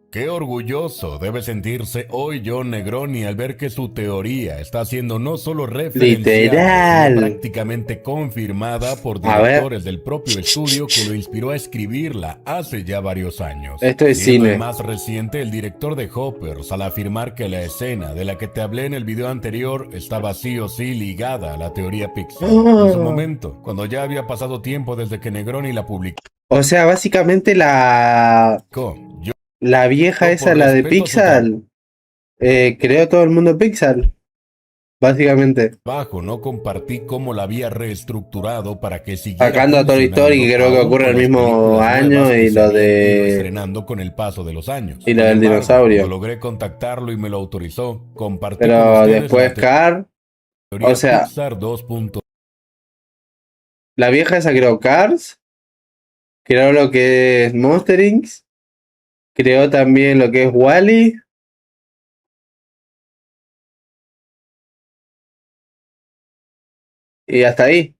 Qué orgulloso debe sentirse hoy Jon Negroni al ver que su teoría está siendo no solo referenciada, sino Literal. prácticamente confirmada por A ver, directores del propio estudio que lo inspiró a escribirla hace ya varios años. esto es Siendo el cine. más reciente el director de Hoppers al afirmar que la escena de la que te hablé en el video anterior estaba sí o sí ligada a la teoría Pixar. En su ¡Oh! momento, cuando ya había pasado tiempo desde que Negroni la publicó, O sea, básicamente yo la vieja esa, por la de respeto a su Pixar, creó todo el mundo Pixar, básicamente. trabajo, no compartí cómo la había reestructurado para que siguiera Sacando a Toy Story, que funcionando creo que aún ocurre con el las mismo películas año, nuevas que se habían ido estrenando con el paso de los años. y lo Sin del embargo, cuando dinosaurio. logré contactarlo y me lo autorizó, compartí con Pero ustedes la después Car, o teoría sea, Pixar 2.0. la vieja esa creó Cars, creó lo que es Monster Inc., creó también lo que es Wall-E, y hasta ahí.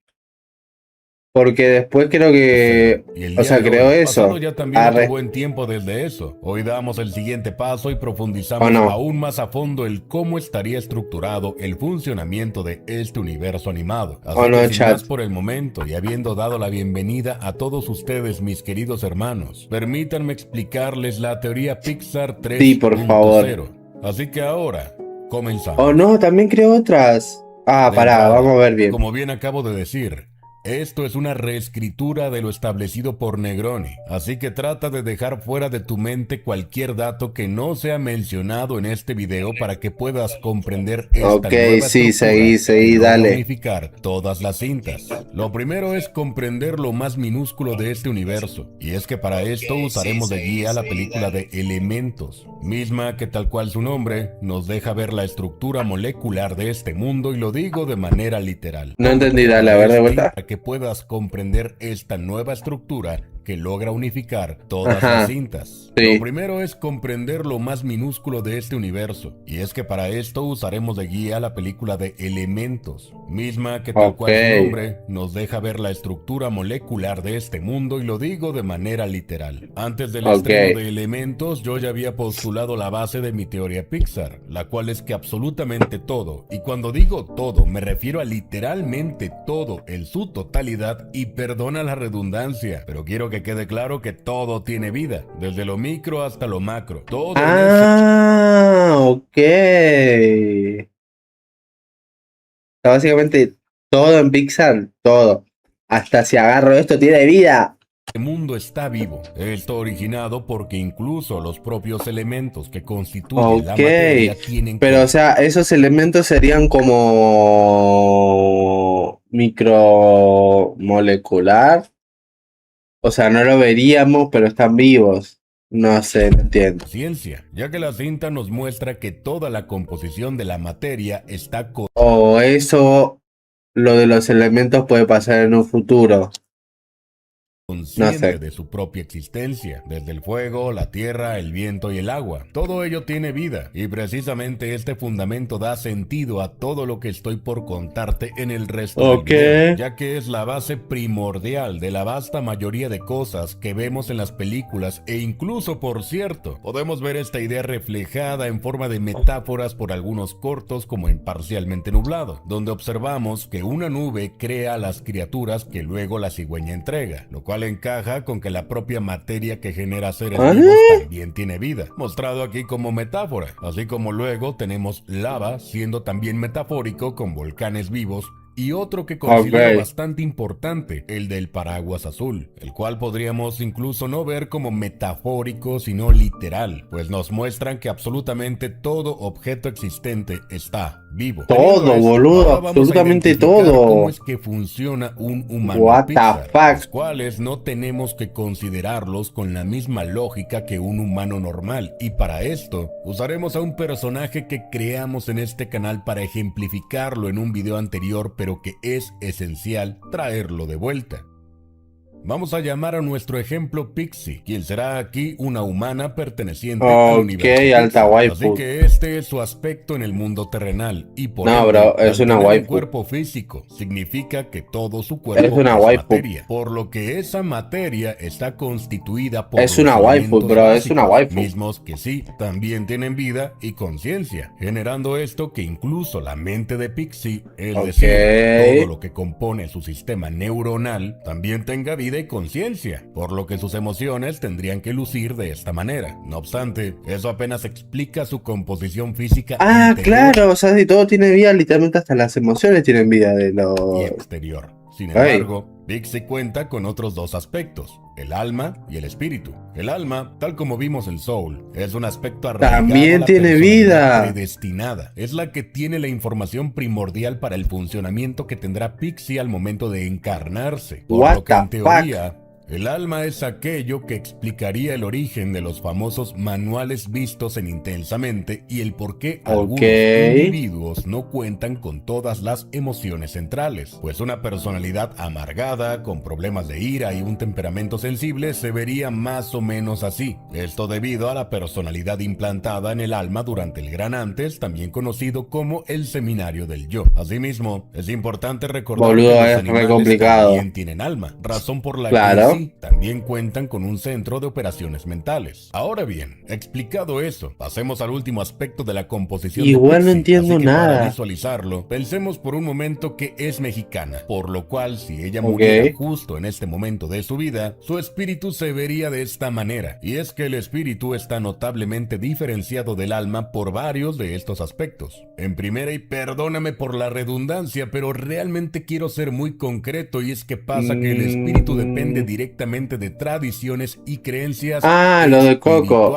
Porque después creo que, Y el o día sea, de creó hoy, pasado eso. ya también otro Arre, buen tiempo desde eso, hoy damos el siguiente paso y o profundizamos no, aún más a fondo el cómo estaría estructurado el funcionamiento de este universo animado. o Así que no, sin más chat. por el momento y habiendo dado la bienvenida a todos ustedes, mis queridos hermanos, permítanme explicarles la teoría Pixar Sí, por favor. 3.0. Así que ahora, O comenzamos. no, también creó otras. Ah, De pará, vamos a entrada, ver bien. como bien acabo de decir, esto es una reescritura de lo establecido por Negroni, así que trata de dejar fuera de tu mente cualquier dato que no sea mencionado en este video para que puedas comprender esta Ok, nueva sí, estructura que seguí, logra dale. unificar todas las cintas. Lo primero es comprender lo más minúsculo de este universo, y es que para esto usaremos de guía la película de Elementos, misma que tal cual su nombre nos deja ver la estructura molecular de este mundo, y lo digo de manera literal. No entendí, dale, a Para ver de esto y vuelta. para que puedas comprender esta nueva estructura que logra unificar todas las Ajá, cintas. Lo sí. primero es comprender lo más minúsculo de este universo, y es que para esto usaremos de guía la película de Elementos, misma que tal Ok, cual su nombre nos deja ver la estructura molecular de este mundo, y lo digo de manera literal. Antes del ok. estreno de Elementos, yo ya había postulado la base de mi teoría Pixar, la cual es que absolutamente todo, y cuando digo todo me refiero a literalmente todo en su totalidad, y perdona la redundancia, pero quiero que quede claro que todo tiene vida, desde lo micro hasta lo macro, todo en ese Ah, ok. Sea, básicamente todo en Pixar, todo. Hasta si agarro esto tiene vida. mundo está vivo. Esto originado porque incluso los propios elementos que constituyen la Ok. materia tienen Pero, o cuerpo. sea, esos elementos serían como micromolecular. O sea, no lo veríamos, pero están vivos. No sé, no entiendo. Ciencia, ya que la cinta nos muestra que toda la composición de la materia está O eso, lo de los elementos puede pasar en un futuro. No sé. consciente de su propia existencia, desde el fuego, la tierra, el viento y el agua. Todo ello tiene vida, y precisamente este fundamento da sentido a todo lo que estoy por contarte en el resto del Ok. video, ya que es la base primordial de la vasta mayoría de cosas que vemos en las películas, e incluso, por cierto, podemos ver esta idea reflejada en forma de metáforas por algunos cortos como en Parcialmente Nublado, donde observamos que una nube crea a las criaturas que luego la cigüeña entrega, lo cual encaja con que la propia materia que genera seres ¿Ah? vivos también tiene vida, mostrado aquí como metáfora, así como luego tenemos lava siendo también metafórico con volcanes vivos, y otro que Ok. considero bastante importante, el del paraguas azul, el cual podríamos incluso no ver como metafórico sino literal, pues nos muestran que absolutamente todo objeto existente está vivo. Teniendo Todo, esto, boludo. ahora vamos a Absolutamente identificar cómo todo. es que funciona un humano What the Pixar, los fuck. cuales no tenemos que considerarlos con la misma lógica que un humano normal, y para esto usaremos a un personaje que creamos en este canal para ejemplificarlo en un video anterior, pero que es esencial traerlo de vuelta. Vamos a llamar a nuestro ejemplo Pixie, quien será aquí una humana perteneciente al universo Pixie. Alta waifu. Así que este es su aspecto en el mundo terrenal y por no, ende, bro, es al una tener waifu. un cuerpo físico significa que todo su cuerpo es una waifu. materia, por lo que esa materia está constituida por es una waifu, bro, básicos, es una waifu. mismos que sí, también tienen vida y conciencia, generando esto que incluso la mente de Pixie, es decir, todo lo que compone su sistema neuronal, también tenga vida y conciencia, por lo que sus emociones tendrían que lucir de esta manera. No obstante, eso apenas explica su composición física interior, claro, o sea, si todo tiene vida, literalmente hasta las emociones tienen vida de lo... y exterior. Sin embargo, Pixie cuenta con otros dos aspectos, el alma y el espíritu. El alma, tal como vimos en Soul, es un aspecto arraigado también a la tiene vida, predestinada. Es la que tiene la información primordial para el funcionamiento que tendrá Pixie al momento de encarnarse. Por lo que en teoría, el alma es aquello que explicaría el origen de los famosos manuales vistos en Intensamente y el por qué algunos individuos no cuentan con todas las emociones centrales, pues una personalidad amargada, con problemas de ira y un temperamento sensible se vería más o menos así. Esto debido a la personalidad implantada en el alma durante el Gran Antes, también conocido como el Seminario del Yo. Asimismo, es importante recordar que los animales también tienen alma, razón por la que también cuentan con un centro de operaciones mentales. Ahora bien, explicado eso, pasemos al último aspecto de la composición de Pixie. No entiendo así que nada. Para visualizarlo, pensemos por un momento que es mexicana, por lo cual si ella muriera justo en este momento de su vida, su espíritu se vería de esta manera, y es que el espíritu está notablemente diferenciado del alma por varios de estos aspectos. En primera, y perdóname por la redundancia, pero realmente quiero ser muy concreto, y es que pasa que el espíritu depende directamente de tradiciones y creencias lo de Coco,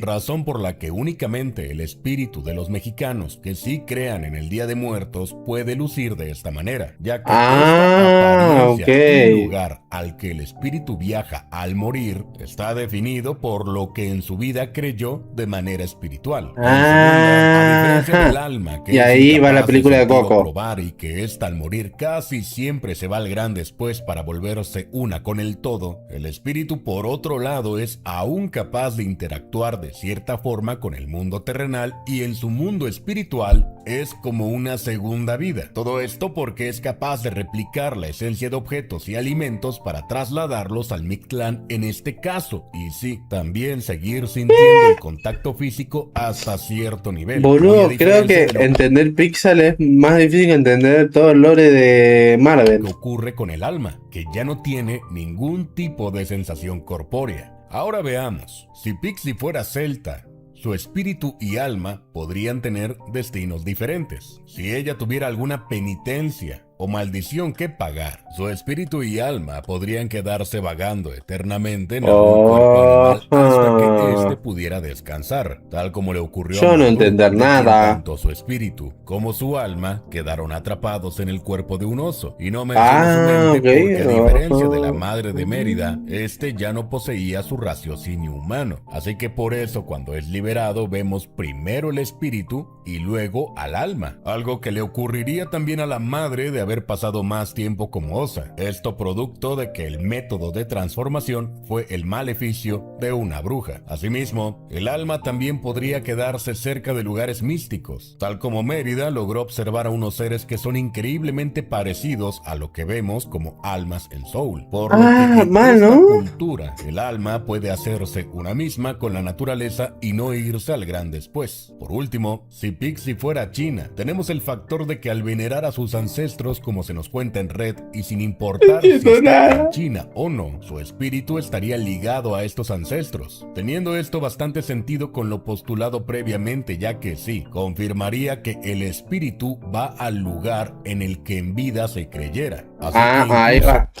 razón por la que únicamente el espíritu de los mexicanos que sí crean en el Día de Muertos puede lucir de esta manera, ya que esta apariencia y lugar al que el espíritu viaja al morir está definido por lo que en su vida creyó de manera espiritual. A diferencia del alma, que y ahí va la película de Coco, probar y que esta al morir casi siempre se va al gran después para volverse una con el todo, el espíritu por otro lado es aún capaz de interactuar de cierta forma con el mundo terrenal y en su mundo espiritual es como una segunda vida. Todo esto porque es capaz de replicar la esencia de objetos y alimentos para trasladarlos al Mictlán en este caso, y sí, también seguir sintiendo el contacto físico hasta cierto nivel. Boludo, creo que entender Pixel es más difícil que entender todo el lore de Marvel. ¿Qué ocurre con el alma? Que ya no tiene ningún tipo de sensación corpórea. Ahora veamos, si Pixie fuera celta, su espíritu y alma podrían tener destinos diferentes. Si ella tuviera alguna penitencia o maldición que pagar, su espíritu y alma podrían quedarse vagando eternamente en algún cuerpo animal hasta que éste pudiera descansar, tal como le ocurrió a no entender nada. Tanto su espíritu como su alma quedaron atrapados en el cuerpo de un oso, y no menciono su mente porque a diferencia de la madre de Mérida, este ya no poseía su raciocinio humano, así que por eso cuando es liberado vemos primero el espíritu y luego al alma, algo que le ocurriría también a la madre de haber pasado más tiempo como osa, esto producto de que el método de transformación fue el maleficio de una bruja. Asimismo, el alma también podría quedarse cerca de lugares místicos, tal como Mérida logró observar a unos seres que son increíblemente parecidos a lo que vemos como almas en Soul, por lo que en esta cultura el alma puede hacerse una misma con la naturaleza y no irse al gran después. Por último, si Pixie fuera china, tenemos el factor de que al venerar a sus ancestros como se nos cuenta en Red, y sin importar si está en China o no, su espíritu estaría ligado a estos ancestros, teniendo esto bastante sentido con lo postulado previamente, ya que sí, confirmaría que el espíritu va al lugar en el que en vida se creyera. Así que ahí va.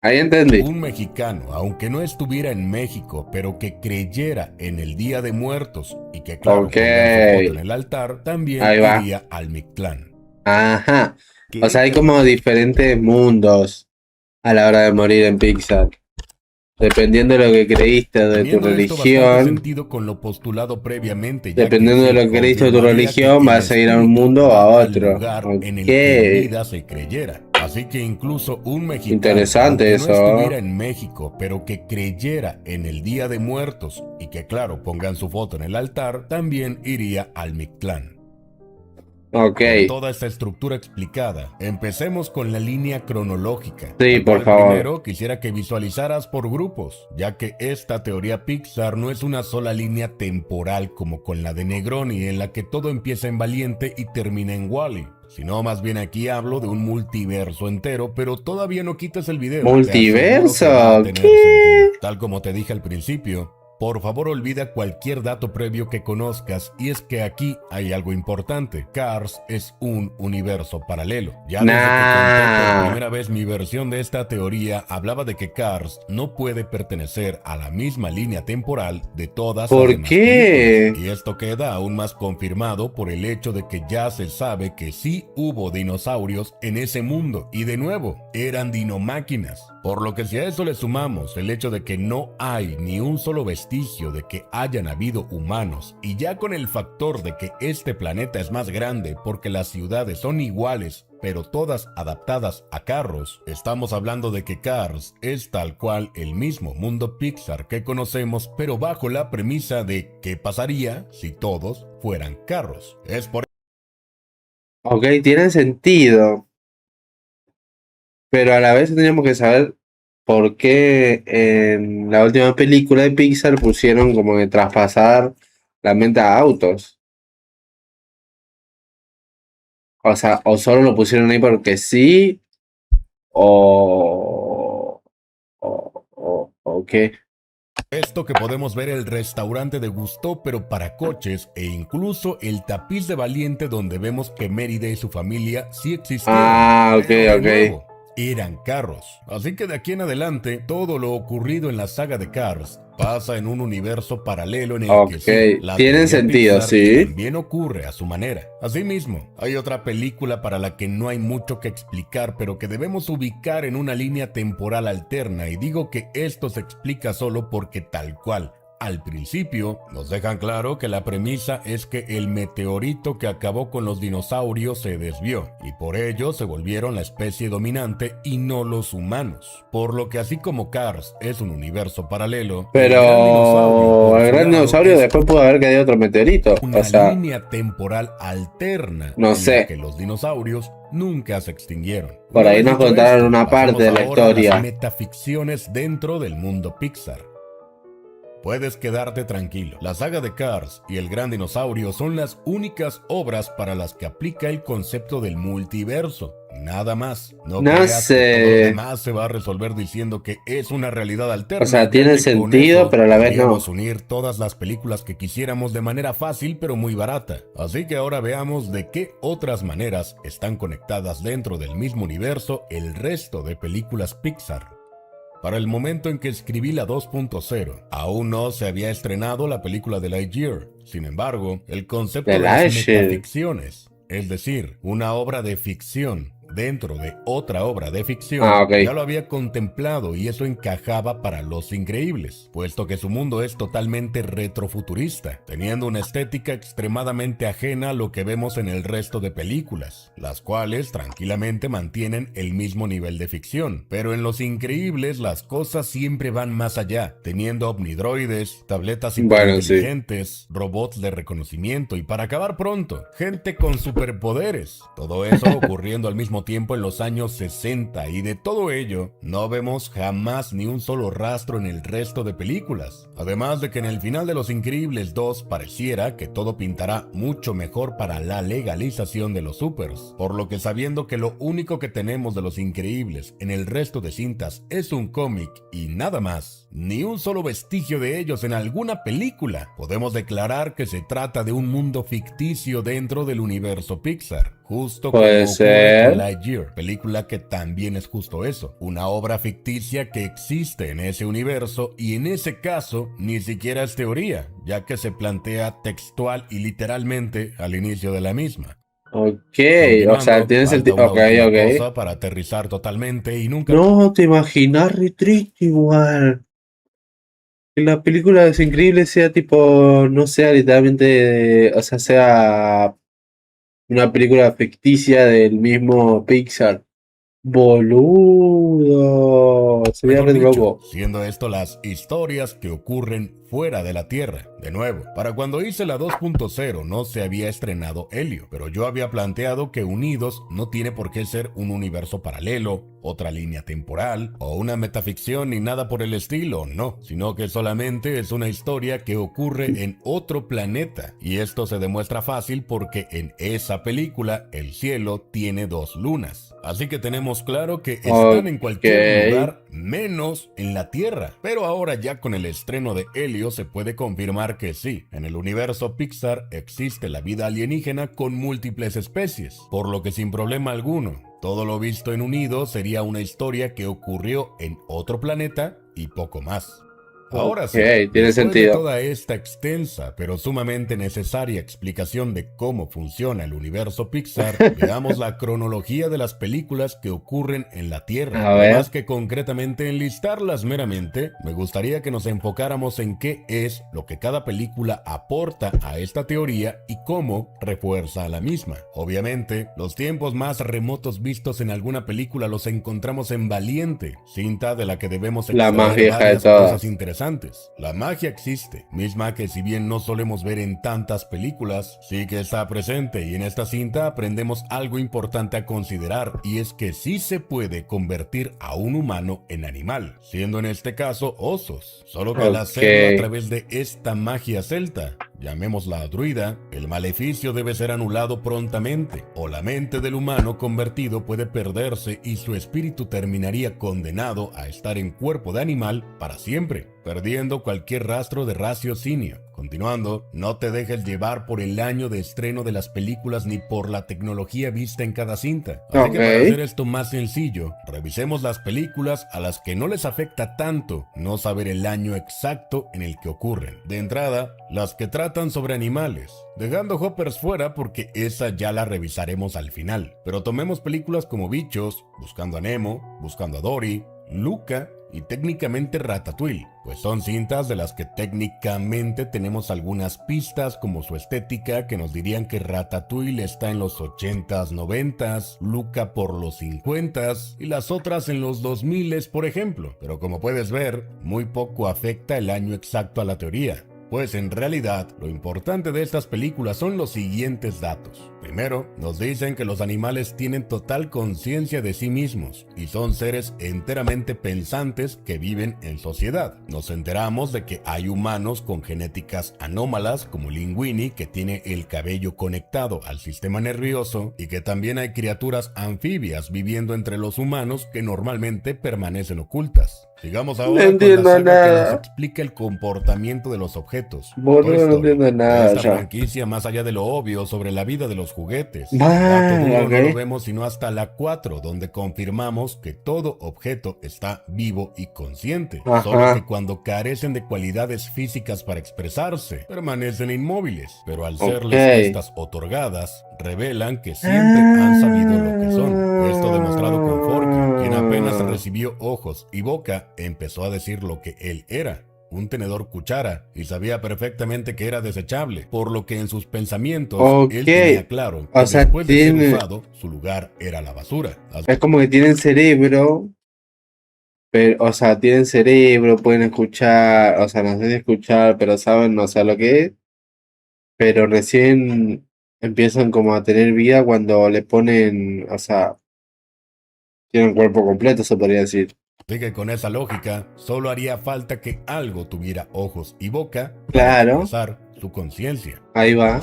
Ahí entendí. Un mexicano, aunque no estuviera en México, pero que creyera en el Día de Muertos y que claro, en el altar, también iría al Mictlán. Ajá. O sea, hay como diferentes mundos a la hora de morir en Pixar. Dependiendo de lo que creíste de tu religión, con lo postulado previamente, dependiendo de lo que creíste de tu religión, vas a ir a un mundo o a otro. En el que en vida se creyera. Así que incluso un mexicano, Interesante aunque eso. no estuviera en México, pero que creyera en el Día de Muertos y que claro, pongan su foto en el altar, también iría al Mictlán. Ok. Con toda esta estructura explicada, empecemos con la línea cronológica. Sí, La por cual favor. primero quisiera que visualizaras por grupos, ya que esta teoría Pixar no es una sola línea temporal como con la de Negroni, en la que todo empieza en Valiente y termina en Wall-E. Sino más bien aquí hablo de un multiverso entero, pero todavía no quites el video. Te aseguro que va a ¿Multiverso? tener ¿Qué? sentido. Tal como te dije al principio, por favor olvida cualquier dato previo que conozcas, y es que aquí hay algo importante. Cars es un universo paralelo. Ya desde que conté por Nah. primera vez mi versión de esta teoría, hablaba de que Cars no puede pertenecer a la misma línea temporal de todas las ¿Por demás qué? películas. Y esto queda aún más confirmado por el hecho de que ya se sabe que sí hubo dinosaurios en ese mundo. Y de nuevo, eran dinomáquinas. Por lo que si a eso le sumamos el hecho de que no hay ni un solo vestigio de que hayan habido humanos, y ya con el factor de que este planeta es más grande porque las ciudades son iguales, pero todas adaptadas a carros, estamos hablando de que Cars es tal cual el mismo mundo Pixar que conocemos, pero bajo la premisa de qué pasaría si todos fueran carros. Es por Ok, tiene sentido. Pero a la vez tendríamos que saber por qué en la última película de Pixar pusieron como que traspasar la mente a autos. O sea, o solo lo pusieron ahí porque sí, o qué. esto que podemos ver el restaurante de Gusteau, pero para coches, e incluso el tapiz de Valiente donde vemos que Mérida y su familia sí existieron. Ah, ok, Pero de ok. nuevo, eran carros. Así que de aquí en adelante, todo lo ocurrido en la saga de Cars pasa en un universo paralelo en el que Ok, sí, la tiene teoría sentido, Pixar sí. también ocurre a su manera. Asimismo, hay otra película para la que no hay mucho que explicar, pero que debemos ubicar en una línea temporal alterna, y digo que esto se explica solo porque tal cual, al principio, nos dejan claro que la premisa es que el meteorito que acabó con los dinosaurios se desvió, y por ello se volvieron la especie dominante y no los humanos. Por lo que así como Cars es un universo paralelo, el gran dinosaurio, Pero por el su gran lado, dinosaurio es después pudo haber caído otro meteorito. O una sea, línea temporal alterna no en la sé. que los dinosaurios nunca se extinguieron. Por Una ahí vez nos dicho contaron esto, una parte pasemos de la ahora a las historia. metaficciones dentro del mundo Pixar. Puedes quedarte tranquilo. La saga de Cars y el Gran Dinosaurio son las únicas obras para las que aplica el concepto del multiverso. Nada más. No No creas que todo lo sé. demás se va a resolver diciendo que es una realidad alterna, O sea, ya tiene que con sentido, eso pero a la vez no. podríamos unir todas las películas que quisiéramos de manera fácil pero muy barata. Así que ahora veamos de qué otras maneras están conectadas dentro del mismo universo el resto de películas Pixar. Para el momento en que escribí la 2.0, aún no se había estrenado la película de Lightyear. Sin embargo, el concepto The de las Lightyear. metaficciones, es decir, una obra de ficción dentro de otra obra de ficción, Ah, ok. ya lo había contemplado, y eso encajaba para Los Increíbles, puesto que su mundo es totalmente retrofuturista, teniendo una estética extremadamente ajena a lo que vemos en el resto de películas, las cuales tranquilamente mantienen el mismo nivel de ficción. Pero en Los Increíbles las cosas siempre van más allá, teniendo omnidroides, tabletas Bueno, sí. hiperinteligentes, robots de reconocimiento y, para acabar pronto, gente con superpoderes. Todo eso ocurriendo al mismo tiempo en los años 60, y de todo ello no vemos jamás ni un solo rastro en el resto de películas. Además de que en el final de Los Increíbles 2 pareciera que todo pintará mucho mejor para la legalización de los supers, por lo que, sabiendo que lo único que tenemos de Los Increíbles en el resto de cintas es un cómic y nada más, ni un solo vestigio de ellos en alguna película, podemos declarar que se trata de un mundo ficticio dentro del universo Pixar. Justo como Puede ocurre con ser. Lightyear, película que también es justo eso, una obra ficticia que existe en ese universo, y en ese caso ni siquiera es teoría, ya que se plantea textual y literalmente al inicio de la misma. Ok, o sea, Continuando, tiene falta sentido. una Ok, última ok. cosa para aterrizar totalmente y nunca... No, te imaginas, re triste igual. Que la película es increíble, sea tipo, no sea literalmente, o sea, sea una película ficticia del mismo Pixar. Boludo. Sería Mejor re dicho, loco. siendo esto las historias que ocurren fuera de la Tierra. De nuevo, para cuando hice la 2.0 no se había estrenado Helio, pero yo había planteado que Unidos no tiene por qué ser un universo paralelo, otra línea temporal o una metaficción ni nada por el estilo, no, sino que solamente es una historia que ocurre en otro planeta. Y esto se demuestra fácil porque en esa película el cielo tiene dos lunas. Así que tenemos claro que están en Ok. cualquier lugar menos en la Tierra. Pero ahora ya con el estreno de Helio se puede confirmar que sí, en el universo Pixar existe la vida alienígena con múltiples especies, por lo que sin problema alguno, todo lo visto en Unido sería una historia que ocurrió en otro planeta y poco más. Ahora Ok, sí, tiene después de sentido. toda esta extensa pero sumamente necesaria explicación de cómo funciona el universo Pixar, veamos la cronología de las películas que ocurren en la Tierra. A Pero ver. más que concretamente enlistarlas meramente, me gustaría que nos enfocáramos en qué es lo que cada película aporta a esta teoría y cómo refuerza a la misma. Obviamente, los tiempos más remotos vistos en alguna película los encontramos en Valiente, cinta de la que debemos La más extraer vieja de varias cosas todas. interesantes. La magia existe, misma que si bien no solemos ver en tantas películas, sí que está presente y en esta cinta aprendemos algo importante a considerar y es que sí se puede convertir a un humano en animal, siendo en este caso osos, solo que al Ok. hacerlo a través de esta magia celta, llamémosla druida, el maleficio debe ser anulado prontamente, o la mente del humano convertido puede perderse y su espíritu terminaría condenado a estar en cuerpo de animal para siempre, perdiendo cualquier rastro de raciocinio. Continuando, no te dejes llevar por el año de estreno de las películas ni por la tecnología vista en cada cinta. Así que para hacer Ok. esto más sencillo, revisemos las películas a las que no les afecta tanto no saber el año exacto en el que ocurren. De entrada, las que tratan sobre animales, dejando Hoppers fuera porque esa ya la revisaremos al final. Pero tomemos películas como Bichos, Buscando a Nemo, Buscando a Dory, Luca y técnicamente Ratatouille, pues son cintas de las que técnicamente tenemos algunas pistas como su estética que nos dirían que Ratatouille está en los 80s, 90s, Luca por los 50s y las otras en los 2000s por ejemplo, pero como puedes ver, muy poco afecta el año exacto a la teoría. Pues en realidad, lo importante de estas películas son los siguientes datos. Primero, nos dicen que los animales tienen total conciencia de sí mismos y son seres enteramente pensantes que viven en sociedad. Nos enteramos de que hay humanos con genéticas anómalas como Linguini, que tiene el cabello conectado al sistema nervioso, y que también hay criaturas anfibias viviendo entre los humanos que normalmente permanecen ocultas. Sigamos No ahora con la entiendo saga que nos nada. explica el comportamiento de los objetos, Toy Boludo, no Story. entiendo De nada esta ya. franquicia, más allá de lo obvio sobre la vida de los juguetes, el dato Ah, duro no lo ok. vemos sino hasta la 4, donde confirmamos que todo objeto está vivo y consciente, solo que Ajá. cuando carecen de cualidades físicas para expresarse, permanecen inmóviles, pero al Ok. serles estas otorgadas, revelan que siempre han sabido lo que son. Esto demostrado con Forky, quien apenas Ah, recibió ojos y boca, empezó a decir lo que él era, un tenedor cuchara, y sabía perfectamente que era desechable, por lo que en sus pensamientos ok. él tenía claro O que sea, después de ser tiene. usado, su lugar era la basura. Es como que tienen cerebro. Pero, o sea, tienen cerebro, pueden escuchar. O sea, no sé si escuchar, pero saben, no sé lo que es. Pero recién empiezan como a tener vida cuando le ponen. O sea, tienen cuerpo completo, se podría decir. Así que con esa lógica, solo haría falta que algo tuviera ojos y boca para Claro, expresar su conciencia. ahí va.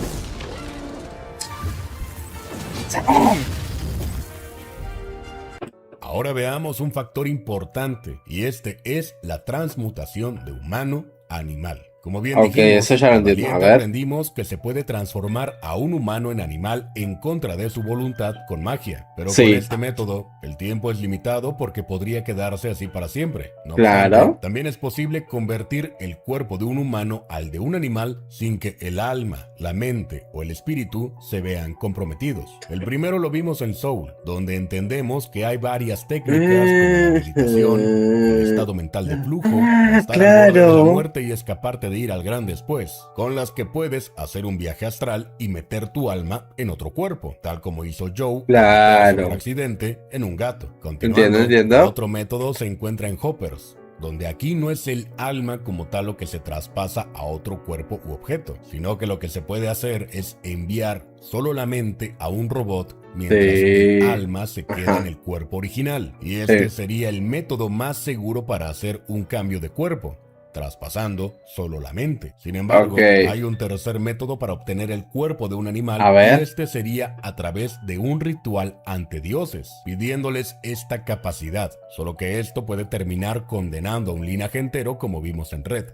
Ahora veamos un factor importante, y este es la transmutación de humano a animal. Como bien Ok, eso dijimos, ya lo en entiendo. A Valiente ver. aprendimos que se puede transformar a un humano en animal en contra de su voluntad con magia, pero con Sí, este método, el tiempo es limitado porque podría quedarse así para siempre. No obstante, claro. también es posible convertir el cuerpo de un humano al de un animal sin que el alma, la mente o el espíritu se vean comprometidos. El primero lo vimos en Soul, donde entendemos que hay varias técnicas como la meditación, el estado mental de flujo, Ah, estar al borde de la claro. muerte y escaparte de ir al gran después, con las que puedes hacer un viaje astral y meter tu alma en otro cuerpo, tal como hizo Joe al meterse por Claro. accidente en un gato. Entiendo, Continuando, el entiendo. otro método se encuentra en Hoppers, donde aquí no es el alma como tal lo que se traspasa a otro cuerpo u objeto, sino que lo que se puede hacer es enviar solo la mente a un robot mientras el Sí. alma se queda Ajá. en el cuerpo original. Y este Sí. sería el método más seguro para hacer un cambio de cuerpo, traspasando solo la mente. Sin Ok. embargo, hay un tercer método para obtener el cuerpo de un animal A y ver. este sería a través de un ritual ante dioses, pidiéndoles esta capacidad, solo que esto puede terminar condenando a un linaje entero como vimos en Red.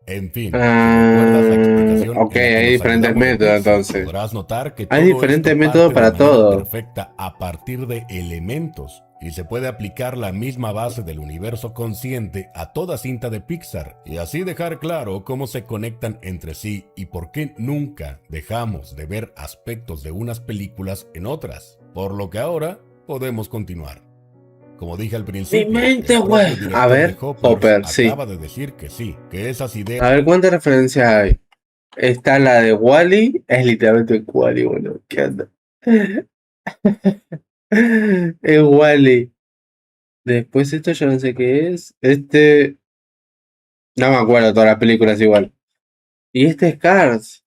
En fin, si recuerdas la explicación Ok, en la que hay nos diferentes ayudamos de métodos Pixar, entonces. podrás notar que Hay todo diferentes esto métodos parte de para manera todo. perfecta a partir de elementos y se puede aplicar la misma base del universo consciente a toda cinta de Pixar y así dejar claro cómo se conectan entre sí y por qué nunca dejamos de ver aspectos de unas películas en otras, por lo que ahora podemos continuar. Como dije al Mi principio, mente, el güey. propio A director de ver, Hoppers Hopper, sí. acaba de decir que sí, que esas ideas A ver cuántas referencias hay. Está la de Wally. Es literalmente Wally, bueno. ¿Qué onda? Es Wally. Después esto yo no sé qué es. Este. No me acuerdo todas las películas igual. Y este es Cars.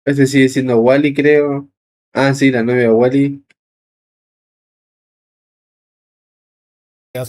Este sigue siendo Wally, creo. Ah, sí, la novia de Wally.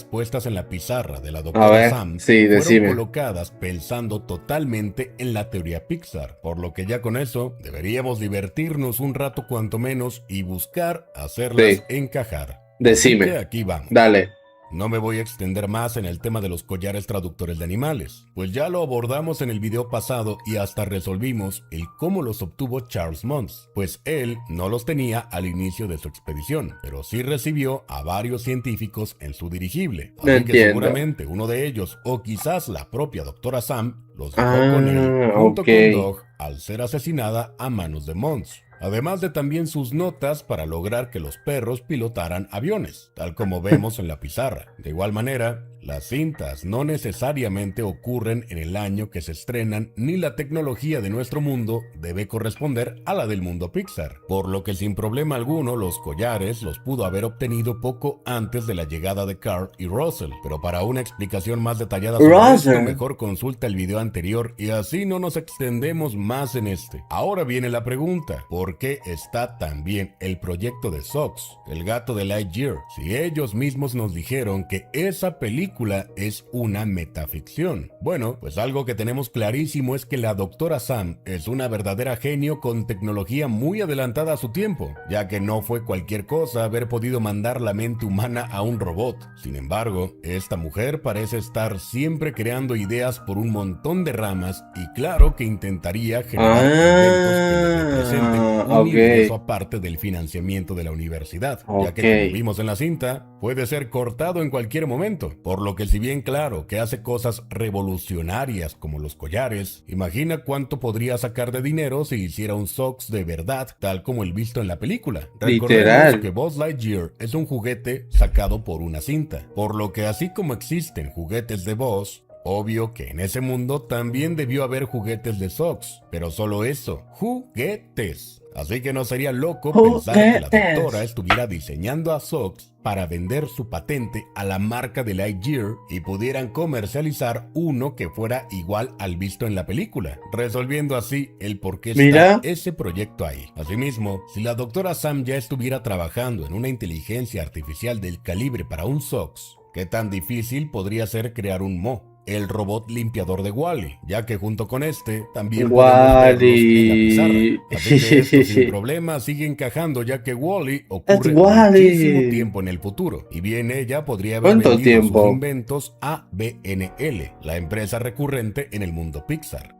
puestas en la pizarra de la A doctora ver, Sam sí, fueron decime. colocadas pensando totalmente en la teoría Pixar, por lo que ya con eso deberíamos divertirnos un rato cuanto menos y buscar Sí, hacerlas encajar. Así que decime. aquí vamos. Dale. No me voy a extender más en el tema de los collares traductores de animales, pues ya lo abordamos en el video pasado y hasta resolvimos el cómo los obtuvo Charles Mons, pues él no los tenía al inicio de su expedición, pero sí recibió a varios científicos en su dirigible, No así que entiendo. seguramente uno de ellos, o quizás la propia doctora Sam, los dejó con él Ah, junto ok. con Dog al ser asesinada a manos de Mons. Además de también sus notas para lograr que los perros pilotaran aviones, tal como vemos en la pizarra. De igual manera, las cintas no necesariamente ocurren en el año que se estrenan, ni la tecnología de nuestro mundo debe corresponder a la del mundo Pixar, por lo que sin problema alguno los collares los pudo haber obtenido poco antes de la llegada de Carl y Russell. Pero para una explicación más detallada sobre esto, Russell. mejor consulta el video anterior y así no nos extendemos más en este. Ahora viene la pregunta, ¿por qué está tan bien el proyecto de Sox, el gato de Lightyear, si ellos mismos nos dijeron que esa película es una metaficción? Bueno, pues algo que tenemos clarísimo es que la doctora Sam es una verdadera genio con tecnología muy adelantada a su tiempo, ya que no fue cualquier cosa haber podido mandar la mente humana a un robot. Sin embargo, esta mujer parece estar siempre creando ideas por un montón de ramas y claro que intentaría generar inventos que le representen Ah, un ok. ingreso aparte del financiamiento de la universidad, ya Ok. que como vimos en la cinta, puede ser cortado en cualquier momento, por lo que si bien claro que hace cosas revolucionarias como los collares, imagina cuánto podría sacar de dinero si hiciera un Sox de verdad, tal como el visto en la película. Recordemos que Literal. Buzz Lightyear es un juguete sacado por una cinta, por lo que así como existen juguetes de Buzz, obvio que en ese mundo también debió haber juguetes de Sox, pero solo eso, juguetes. Así que no sería loco pensar que la doctora Juguetes. estuviera diseñando a Sox para vender su patente a la marca de Lightyear y pudieran comercializar uno que fuera igual al visto en la película, resolviendo así el por qué está Mira. ese proyecto ahí. Asimismo, si la doctora Sam ya estuviera trabajando en una inteligencia artificial del calibre para un Sox, ¿qué tan difícil podría ser crear un Mo, el robot limpiador de Wall-E, ya que junto con este también podemos verlos en la pizarra? Wally. Así que esto sin problema sigue encajando, ya que Wall-E Es ocurre muchísimo Wally. tiempo en el futuro, y bien ella podría haber ¿Cuánto vendido sus tiempo? inventos a BNL, la empresa recurrente en el mundo Pixar.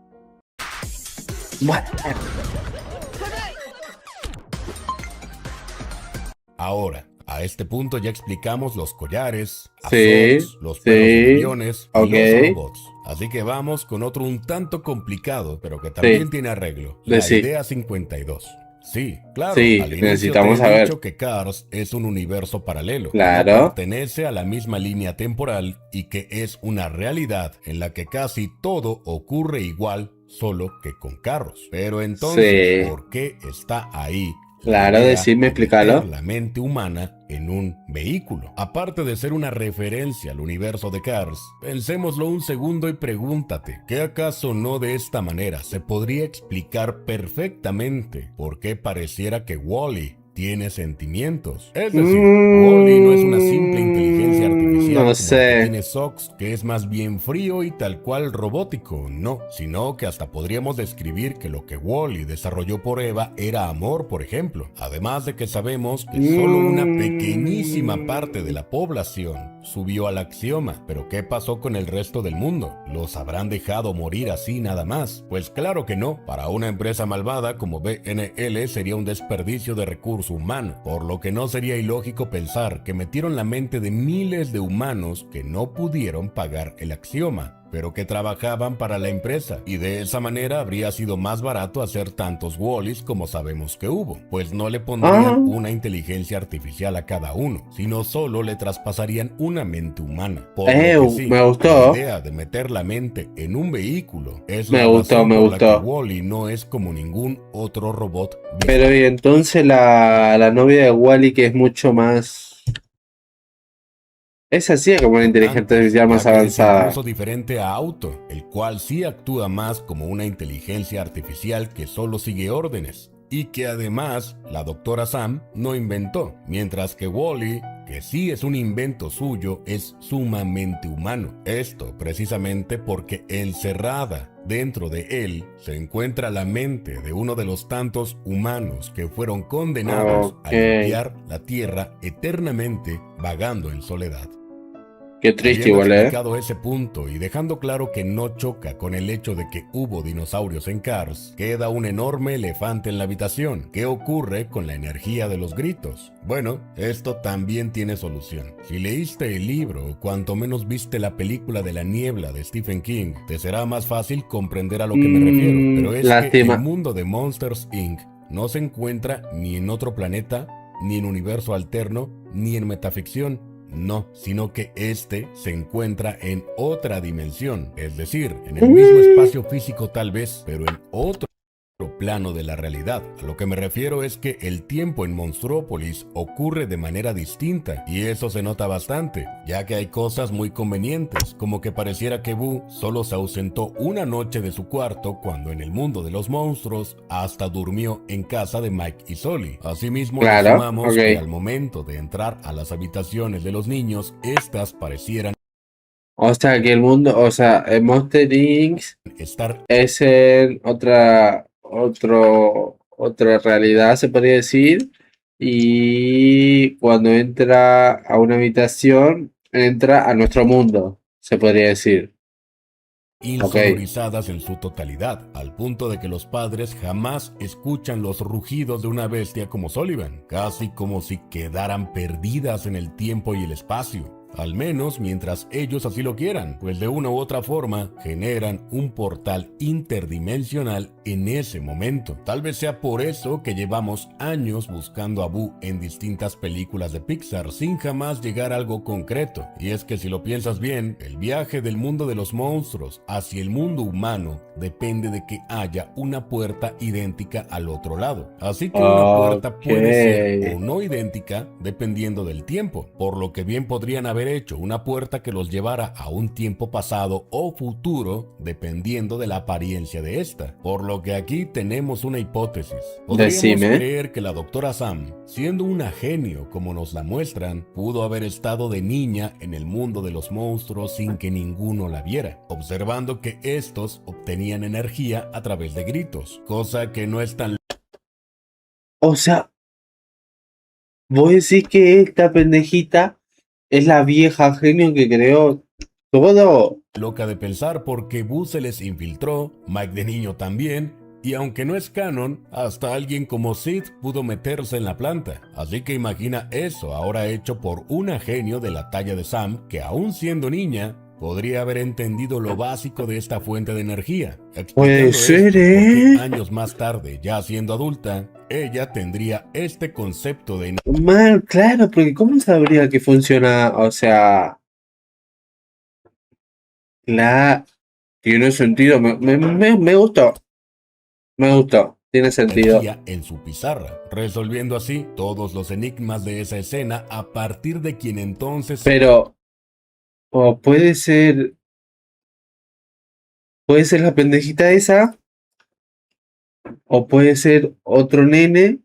Ahora, a este punto ya explicamos los collares, a Sí, Sox, los perros en sí. aviones y Ok. los robots. Así que vamos con otro un tanto complicado, pero que Sí, también tiene arreglo. La decí. idea 52. Sí, claro, Sí, al inicio necesitamos te he saber. dicho que Cars es un universo paralelo, que no Claro. pertenece a la misma línea temporal y que es una realidad en la que casi todo ocurre igual, solo que con carros. Pero entonces, Sí. ¿por qué está ahí la Claro, idea decime, de meter explícalo. la mente humana en un vehículo? Aparte de ser una referencia al universo de Cars, pensémoslo un segundo y pregúntate, ¿qué acaso no de esta manera se podría explicar perfectamente por qué pareciera que Wall-E tiene sentimientos? Es decir, Wall-E no es una simple inteligencia No artificial como la que sé. tiene Sox, que es más bien frío y tal cual robótico, no, sino que hasta podríamos describir que lo que Wall-E desarrolló por Eva era amor, por ejemplo. Además de que sabemos que solo una pequeñísima parte de la población subió al axioma. Pero ¿qué pasó con el resto del mundo? ¿Los habrán dejado morir así nada más? Pues claro que no. Para una empresa malvada como BNL sería un desperdicio de recursos humano, por lo que no sería ilógico pensar que metieron la mente de miles de humanos que no pudieron pagar el axioma, pero que trabajaban para la empresa, y de esa manera habría sido más barato hacer tantos Wall-Es como sabemos que hubo, pues no le Ah, pondrían una inteligencia artificial a cada uno, sino solo le traspasarían una mente humana. Por lo que sí, me la gustó. idea de meter la mente en un vehículo es Me la gustó, razón me por la que gustó. Wall-E no es como ningún otro robot visto. Pero y entonces la novia de Wally, que es mucho más. Es así como una inteligencia Antes, artificial más ya que es avanzada. incluso diferente a Auto, el cual sí actúa más como una inteligencia artificial que solo sigue órdenes, y que además la doctora Sam no inventó, mientras que Wall-E, que sí es un invento suyo, es sumamente humano. Esto precisamente porque encerrada dentro de él se encuentra la mente de uno de los tantos humanos que fueron condenados Ok. a limpiar la tierra eternamente vagando en soledad. Qué triste Habiendo igual, ¿eh? explicado ese punto y dejando claro que no choca con el hecho de que hubo dinosaurios en Cars, queda un enorme elefante en la habitación. ¿Qué ocurre con la energía de los gritos? Bueno, esto también tiene solución. Si leíste el libro o cuanto menos viste la película de la niebla de Stephen King, te será más fácil comprender a lo que me refiero, pero es que el Lástima. mundo de Monsters Inc. no se encuentra ni en otro planeta, ni en universo alterno, ni en metaficción. No, sino que este se encuentra en otra dimensión, es decir, en el mismo espacio físico tal vez, pero en otro plano de la realidad. A lo que me refiero es que el tiempo en Monstrópolis ocurre de manera distinta, y eso se nota bastante, ya que hay cosas muy convenientes, como que pareciera que Boo solo se ausentó una noche de su cuarto cuando en el mundo de los monstruos hasta durmió en casa de Mike y Sully. Asimismo le Claro, sumamos que ok. al momento de entrar a las habitaciones de los niños, estas parecieran O sea que el mundo, o sea, el Monster Inc. estar es en otra realidad, se podría decir. Y cuando entra a una habitación, entra a nuestro mundo, se podría decir. Ok. insonorizadas en su totalidad, al punto de que los padres jamás escuchan los rugidos de una bestia como Sullivan, casi como si quedaran perdidas en el tiempo y el espacio. Al menos mientras ellos así lo quieran, pues de una u otra forma generan un portal interdimensional en ese momento. Tal vez sea por eso que llevamos años buscando a Boo en distintas películas de Pixar sin jamás llegar a algo concreto. Y es que si lo piensas bien, el viaje del mundo de los monstruos hacia el mundo humano depende de que haya una puerta idéntica al otro lado. Así que una puerta Ok. puede ser o no idéntica dependiendo del tiempo, por lo que bien podrían haber hecho una puerta que los llevara a un tiempo pasado o futuro dependiendo de la apariencia de esta. Por lo que aquí tenemos una hipótesis. Podríamos Decime. creer que la doctora Sam, siendo una genio como nos la muestran, pudo haber estado de niña en el mundo de los monstruos sin que ninguno la viera, observando que estos obtenían energía a través de gritos, cosa que no es tan O sea, vos decís que esta pendejita es la vieja genio que creó todo. loca de pensar porque Boo se les infiltró, Mike de niño también, y aunque no es canon, hasta alguien como Sid pudo meterse en la planta. Así que imagina eso ahora hecho por una genio de la talla de Sam que aún siendo niña podría haber entendido lo básico de esta fuente de energía, Puede explicando ser, esto porque ¿eh? años más tarde, ya siendo adulta, ella tendría este concepto de Man, claro, porque ¿cómo sabría que funciona? O sea, tiene sentido. Me gustó. Me gustó. Tiene sentido. energía en su pizarra, resolviendo así todos los enigmas de esa escena a partir de quien entonces... Pero, o puede ser la pendejita esa, o puede ser otro nene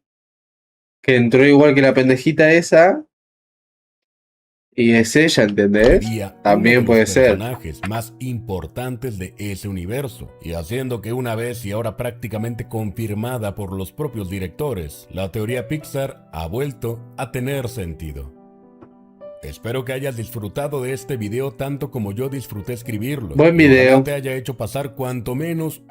que entró igual que la pendejita esa, y es ella, ¿entendés? Sería uno de También los puede ser. personajes más importantes de ese universo, y haciendo que una vez y ahora prácticamente confirmada por los propios directores, la teoría Pixar ha vuelto a tener sentido. Espero que hayas disfrutado de este video tanto como yo disfruté escribirlo, Buen y ojalá video. te haya hecho pasar cuanto menos